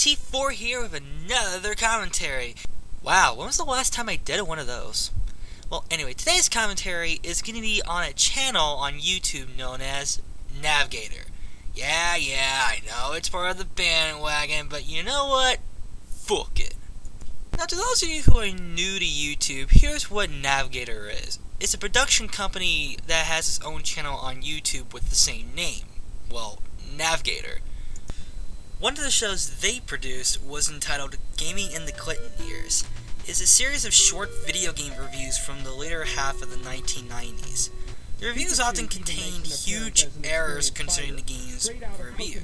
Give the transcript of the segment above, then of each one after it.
T4 here with another commentary. Wow, when was the last time I did one of those? Well, anyway, today's commentary is going to be on a channel on YouTube known as Navgting. Yeah, I know it's part of the bandwagon, but you know what? Fuck it. Now, to those of you who are new to YouTube, here's what Navgting is. It's a production company that has its own channel on YouTube with the same name. Well, Navgting. One of the shows they produced was entitled Gaming in the Clinton Years. It's a series of short video game reviews from the later half of the 1990s. The reviews often contained huge errors concerning the game's review.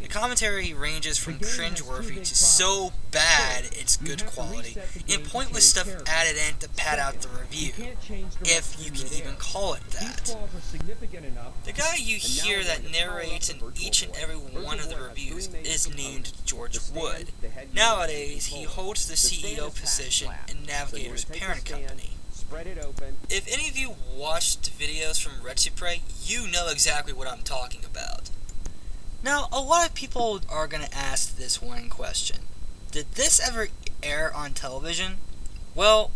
The commentary ranges from cringeworthy to so bad it's good quality, and pointless stuff added in to pad out the review, if you can even call it that. The guy you hear that narrates in each and every one of the reviews is named George Wood. Nowadays, he holds the CEO position in Navgting's parent company. If any of you watched videos from Retsuprey, you know exactly what I'm talking about. Now, a lot of people are going to ask this one question. Did this ever air on television? Well,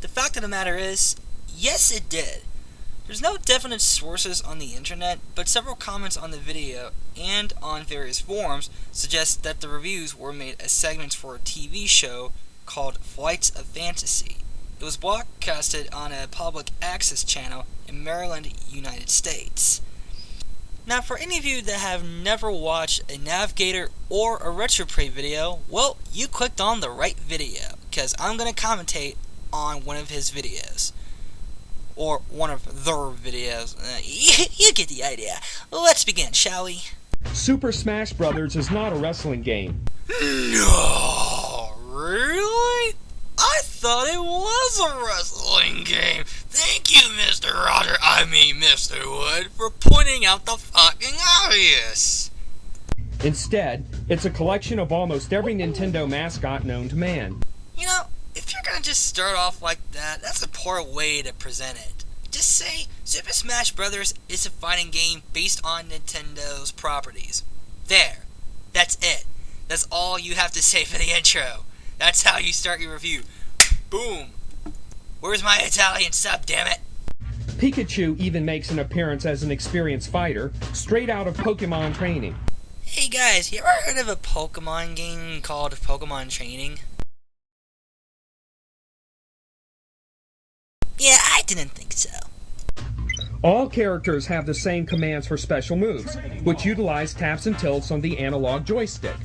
the fact of the matter is, yes it did. There's no definite sources on the internet, but several comments on the video and on various forums suggest that the reviews were made as segments for a TV show called Flights of Fantasy. It was broadcasted on a public access channel in Maryland, United States. Now, for any of you that have never watched a Navgting or a Retsuprey video, well, you clicked on the right video, because I'm going to commentate on one of his videos. Or one of their videos. You get the idea. Let's begin, shall we? Super Smash Brothers is not a wrestling game. No, really? I thought it was a wrestling game. Thank you, Mr. Wood, for pointing out the fucking obvious. Instead, it's a collection of almost every Nintendo mascot known to man. You know, if you're gonna just start off like that, that's a poor way to present it. Just say Super Smash Bros. Is a fighting game based on Nintendo's properties. There. That's it. That's all you have to say for the intro. That's how you start your review. Boom. Where's my Italian sub, damn it? Pikachu even makes an appearance as an experienced fighter, straight out of Pokemon training. Hey guys, you ever heard of a Pokemon game called Pokemon Training? Yeah, I didn't think so. All characters have the same commands for special moves, which utilize taps and tilts on the analog joystick.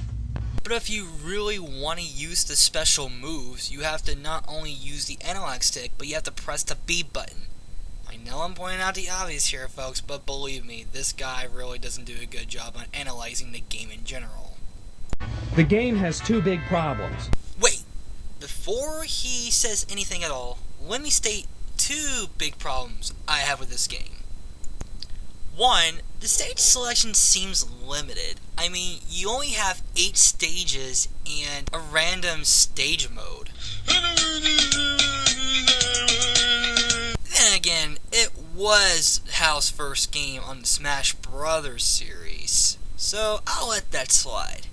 But if you really want to use the special moves, you have to not only use the analog stick, but you have to press the B button. I know I'm pointing out the obvious here, folks, but believe me, this guy really doesn't do a good job on analyzing the game in general. The game has two big problems. Wait, before he says anything at all, let me state two big problems I have with this game. One, the stage selection seems limited. I mean, you only have 8 stages and a random stage mode. Then again, it was Hal's first game on the Smash Brothers series, so I'll let that slide.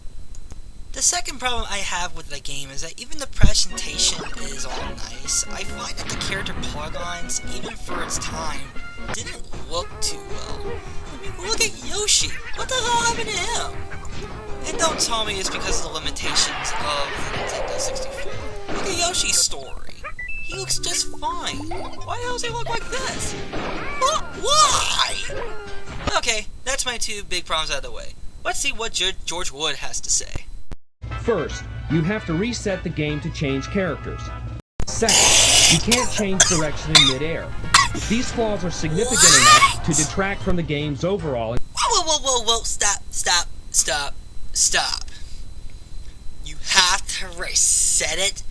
The second problem I have with the game is that even the presentation is all nice. I find that the character polygons, even for its time, didn't look too well. I mean, look at Yoshi. What the hell happened to him? And don't tell me it's because of the limitations of the Nintendo 64. Look at Yoshi's story. He looks just fine. Why the hell does he look like this? What? Why? Okay, that's my two big problems out of the way. Let's see what George Wood has to say. First, you have to reset the game to change characters. Second, you can't change direction in midair. These flaws are significant enough to detract from the game's overall. Whoa, stop. You have to reset it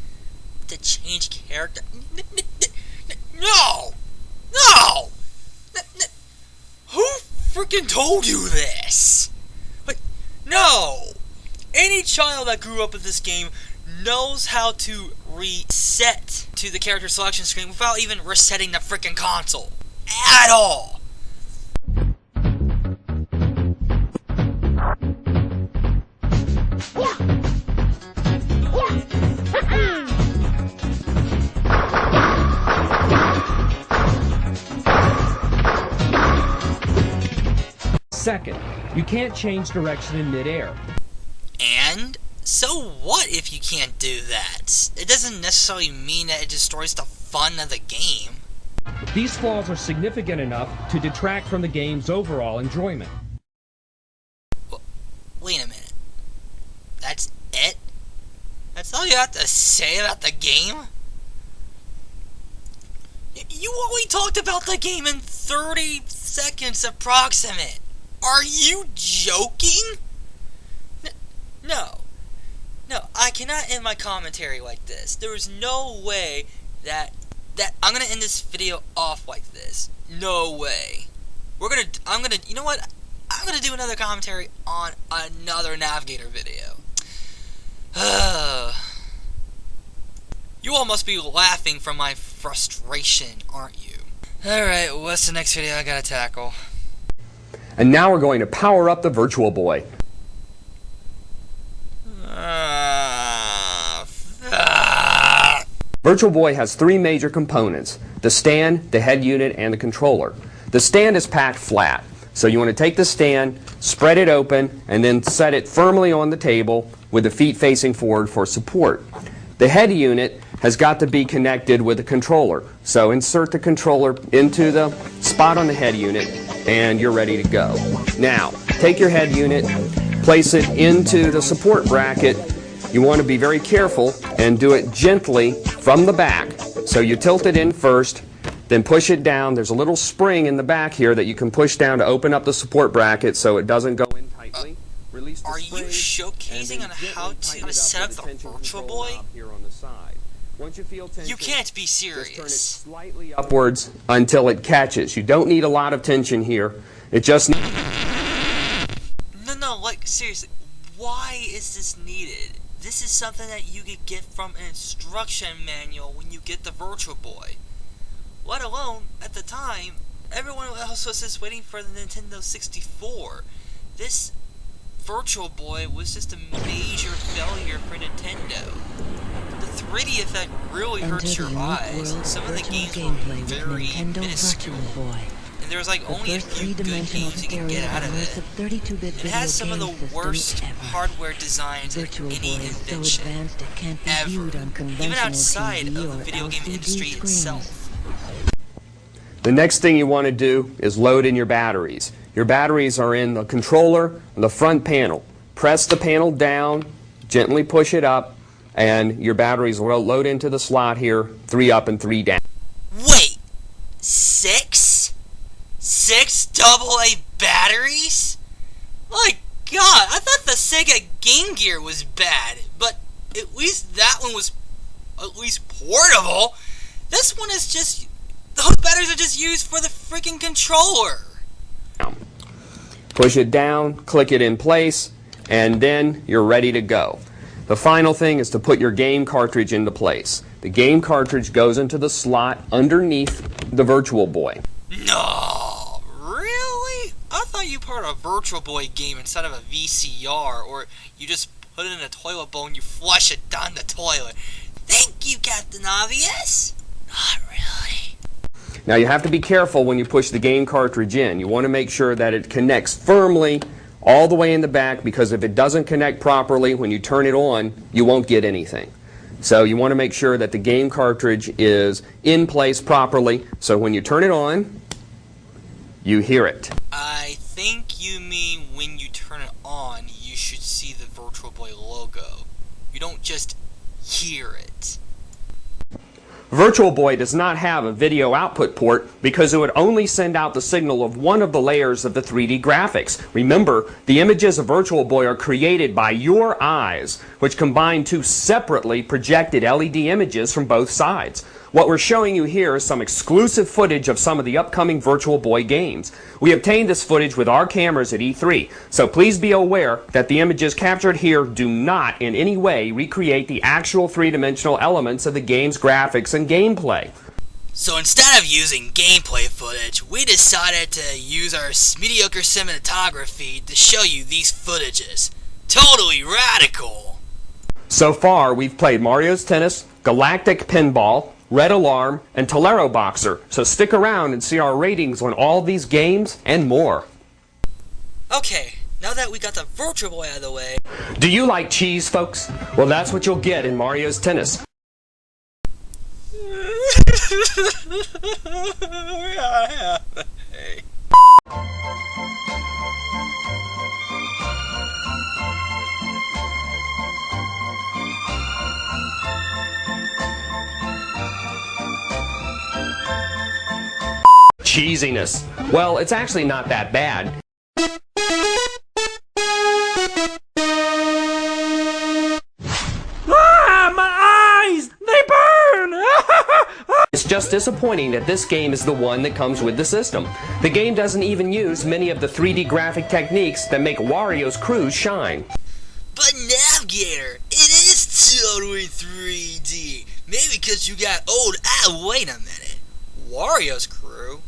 to change character? No! Who freaking told you this? But, no! Any child that grew up with this game knows how to reset to the character selection screen without even resetting the freaking console. At all. Second, you can't change direction in midair. And so what if you can't do that? It doesn't necessarily mean that it destroys the fun of the game. These flaws are significant enough to detract from the game's overall enjoyment. Wait a minute. That's it? That's all you have to say about the game? You only talked about the game in 30 seconds approximate. Are you joking? No. No, I cannot end my commentary like this. There is no way that I'm gonna end this video off like this. No way. You know what? I'm gonna do another commentary on another Navigator video. You all must be laughing from my frustration, aren't you? Alright, what's the next video I gotta tackle? And now we're going to power up the Virtual Boy. Virtual Boy has three major components: the stand, the head unit, and the controller. The stand is packed flat, so you want to take the stand, spread it open, and then set it firmly on the table with the feet facing forward for support. The head unit has got to be connected with the controller, so insert the controller into the spot on the head unit and you're ready to go. Now, take your head unit, place it into the support bracket. You want to be very careful and do it gently from the back. So you tilt it in first, then push it down. There's a little spring in the back here that you can push down to open up the support bracket so it doesn't go in tightly. Release the Are spring, you showcasing on how to set up the Virtual Boy? Here on the side. Once you feel tension, You can't be just turn it serious. slightly upwards until it catches. You don't need a lot of tension here. It just No, like, seriously, why is this needed? This is something that you could get from an instruction manual when you get the Virtual Boy. Let alone, at the time, everyone else was just waiting for the Nintendo 64. This Virtual Boy was just a major failure for Nintendo. The 3D effect really hurts your eyes, and some of the games were very minuscule. And there was like only a few good games you can get out of it. It has some of the worst hardware designs in any invention ever, even outside of the video game industry itself. The next thing you want to do is load in your batteries. Your batteries are in the controller and the front panel. Press the panel down, gently push it up, and your batteries will load into the slot here, 3 up and 3 down. Wait! 6? 6 AA batteries? My god, I thought the Sega Game Gear was bad, but at least that one was at least portable. This one is just... those batteries are just used for the freaking controller. Push it down, click it in place, and then you're ready to go. The final thing is to put your game cartridge into place. The game cartridge goes into the slot underneath the Virtual Boy. No, really? I thought you put a Virtual Boy game inside of a VCR, or you just put it in a toilet bowl and you flush it down the toilet. Thank you, Captain Obvious. Not really. Now you have to be careful when you push the game cartridge in. You want to make sure that it connects firmly all the way in the back, because if it doesn't connect properly, when you turn it on, you won't get anything. So you want to make sure that the game cartridge is in place properly, so when you turn it on, you hear it. I think you mean when you turn it on, you should see the Virtual Boy logo. You don't just hear it. Virtual Boy does not have a video output port because it would only send out the signal of one of the layers of the 3D graphics. Remember, the images of Virtual Boy are created by your eyes, which combine two separately projected LED images from both sides. What we're showing you here is some exclusive footage of some of the upcoming Virtual Boy games. We obtained this footage with our cameras at E3, so please be aware that the images captured here do not in any way recreate the actual three-dimensional elements of the game's graphics and gameplay. So instead of using gameplay footage, we decided to use our mediocre cinematography to show you these footages. Totally radical! So far, we've played Mario's Tennis, Galactic Pinball, Red Alarm, and Tolero Boxer, so stick around and see our ratings on all these games and more. Okay, now that we got the Virtual Boy out of the way... Do you like cheese, folks? Well, that's what you'll get in Mario's Tennis. Cheeziness. Well, it's actually not that bad. Ah, my eyes! They burn! It's just disappointing that this game is the one that comes with the system. The game doesn't even use many of the 3D graphic techniques that make Wario's Cruise shine. But Navgator, it is totally 3D. Maybe because you got old. Wait a minute. Wario's Crew?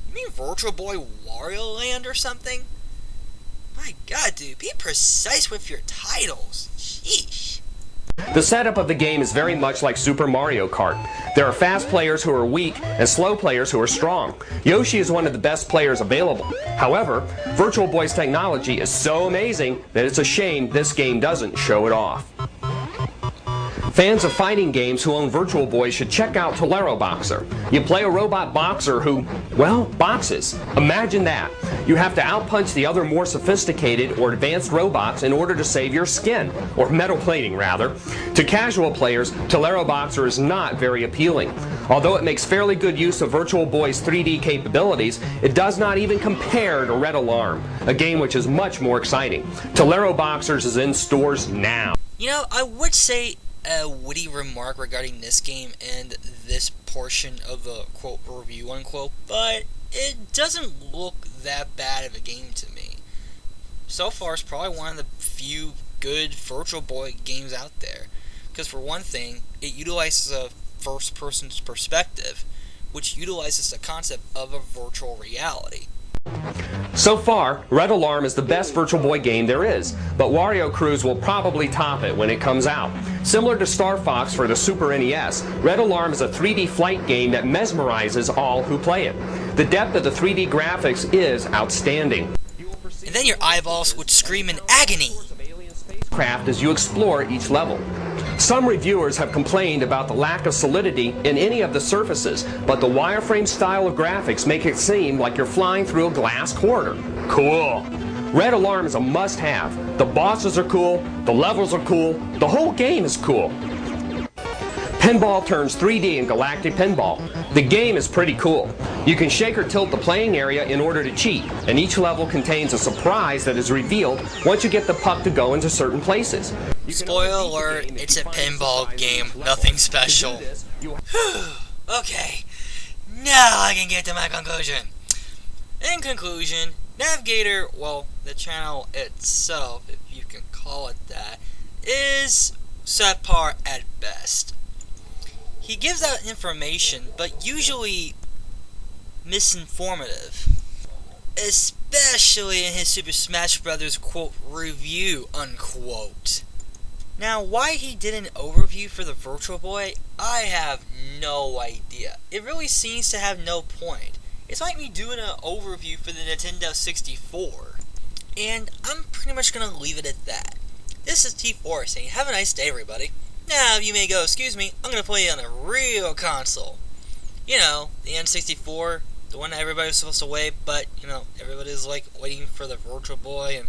You mean Virtual Boy Wario Land or something? My god, dude, be precise with your titles. Sheesh. The setup of the game is very much like Super Mario Kart. There are fast players who are weak and slow players who are strong. Yoshi is one of the best players available. However, Virtual Boy's technology is so amazing that it's a shame this game doesn't show it off. Fans of fighting games who own Virtual Boy should check out Tolero Boxer. You play a robot boxer who, well, boxes. Imagine that. You have to outpunch the other more sophisticated or advanced robots in order to save your skin, or metal plating rather. To casual players, Tolero Boxer is not very appealing. Although it makes fairly good use of Virtual Boy's 3D capabilities, it does not even compare to Red Alarm, a game which is much more exciting. Tolero Boxers is in stores now. You know, I would say a witty remark regarding this game and this portion of the quote review unquote, but it doesn't look that bad of a game to me. So far, it's probably one of the few good Virtual Boy games out there. Because for one thing, it utilizes a first-person perspective, which utilizes the concept of a virtual reality. So far, Red Alarm is the best Virtual Boy game there is, but Wario Cruise will probably top it when it comes out. Similar to Star Fox for the Super NES, Red Alarm is a 3D flight game that mesmerizes all who play it. The depth of the 3D graphics is outstanding. And then your eyeballs would scream in agony Craft as you explore each level. Some reviewers have complained about the lack of solidity in any of the surfaces, but the wireframe style of graphics make it seem like you're flying through a glass corridor. Cool. Red Alarm is a must-have. The bosses are cool, the levels are cool, the whole game is cool. Pinball turns 3D in Galactic Pinball. The game is pretty cool. You can shake or tilt the playing area in order to cheat, and each level contains a surprise that is revealed once you get the puck to go into certain places. Spoiler alert, it's a pinball game, nothing special. Okay, now I can get to my conclusion. In conclusion, Navgator, well, the channel itself, if you can call it that, is subpar at best. He gives out information, but usually misinformative. Especially in his Super Smash Bros. Quote, review, unquote. Now, why he did an overview for the Virtual Boy, I have no idea. It really seems to have no point. It's like me doing an overview for the Nintendo 64. And I'm pretty much going to leave it at that. This is T4 saying, have a nice day, everybody. Now, you may go, excuse me, I'm going to play on a real console. You know, the N64, the one that everybody was supposed to wait, but, you know, everybody's like waiting for the Virtual Boy, and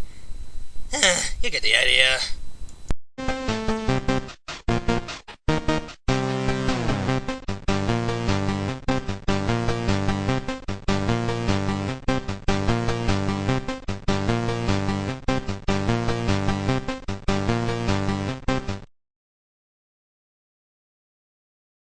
you get the idea.